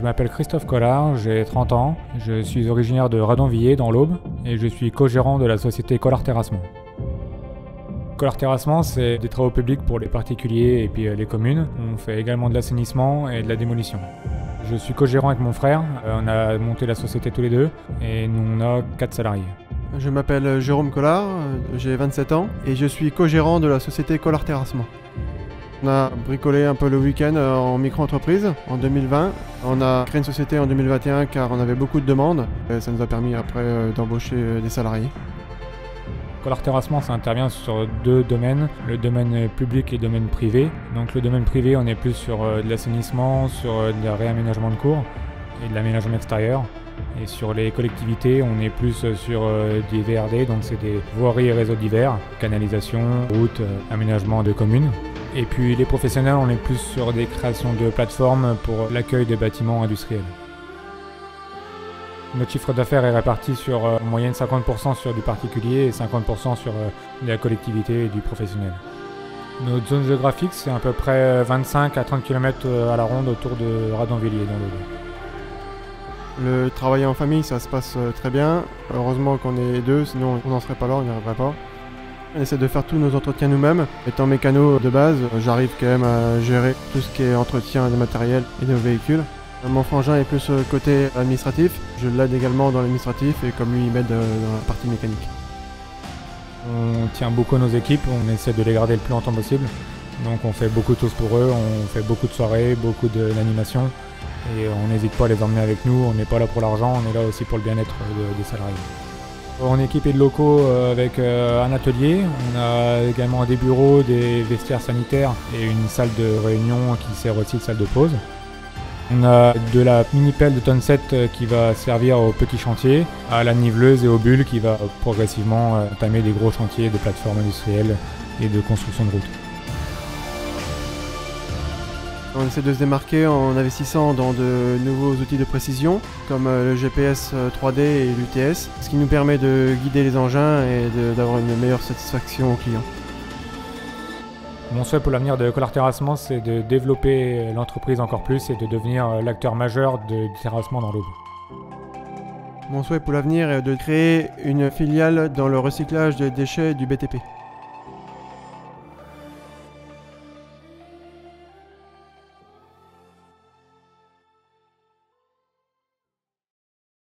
m'appelle Christophe Collard, j'ai 30 ans, je suis originaire de Radonvilliers dans l'Aube et je suis co-gérant de la société Collard Terrassement. Collard Terrassement, c'est des travaux publics pour les particuliers et puis les communes. On fait également de l'assainissement et de la démolition. Je suis co-gérant avec mon frère, on a monté la société tous les deux et nous on a 4 salariés. Je m'appelle Jérôme Collard, j'ai 27 ans et je suis co-gérant de la société Collard Terrassement. On a bricolé un peu le week-end en micro-entreprise en 2020. On a créé une société en 2021 car on avait beaucoup de demandes et ça nous a permis après d'embaucher des salariés. Collard Terrassement, ça intervient sur 2 domaines, le domaine public et le domaine privé. Donc le domaine privé, on est plus sur de l'assainissement, sur de réaménagement de cours et de l'aménagement extérieur. Et sur les collectivités, on est plus sur des VRD, donc c'est des voiries et réseaux divers, canalisation, routes, aménagement de communes. Et puis les professionnels, on est plus sur des créations de plateformes pour l'accueil de bâtiments industriels. Notre chiffre d'affaires est réparti sur en moyenne 50% sur du particulier et 50% sur de la collectivité et du professionnel. Notre zone géographique, c'est à peu près 25 à 30 km à la ronde autour de Radonvilliers dans l'Aube. Le travail en famille, ça se passe très bien. Heureusement qu'on est 2, sinon on n'en serait pas là, on n'y arriverait pas. On essaie de faire tous nos entretiens nous-mêmes. Étant mécano de base, j'arrive quand même à gérer tout ce qui est entretien des matériels et des véhicules. Mon frangin est plus côté administratif. Je l'aide également dans l'administratif et comme lui il m'aide dans la partie mécanique. On tient beaucoup à nos équipes, on essaie de les garder le plus longtemps possible. Donc on fait beaucoup de choses pour eux, on fait beaucoup de soirées, beaucoup d'animations. Et on n'hésite pas à les emmener avec nous, on n'est pas là pour l'argent, on est là aussi pour le bien-être des salariés. On est équipé de locaux avec un atelier, on a également des bureaux, des vestiaires sanitaires et une salle de réunion qui sert aussi de salle de pause. On a de la mini-pelle de tonne 7 qui va servir aux petits chantiers, à la niveleuse et au bulle qui va progressivement entamer des gros chantiers de plateformes industrielles et de construction de routes. On essaie de se démarquer en investissant dans de nouveaux outils de précision comme le GPS 3D et l'UTS, ce qui nous permet de guider les engins et d'avoir une meilleure satisfaction aux clients. Mon souhait pour l'avenir de Collard Terrassement, c'est de développer l'entreprise encore plus et de devenir l'acteur majeur du terrassement dans l'Aube. Mon souhait pour l'avenir est de créer une filiale dans le recyclage des déchets du BTP.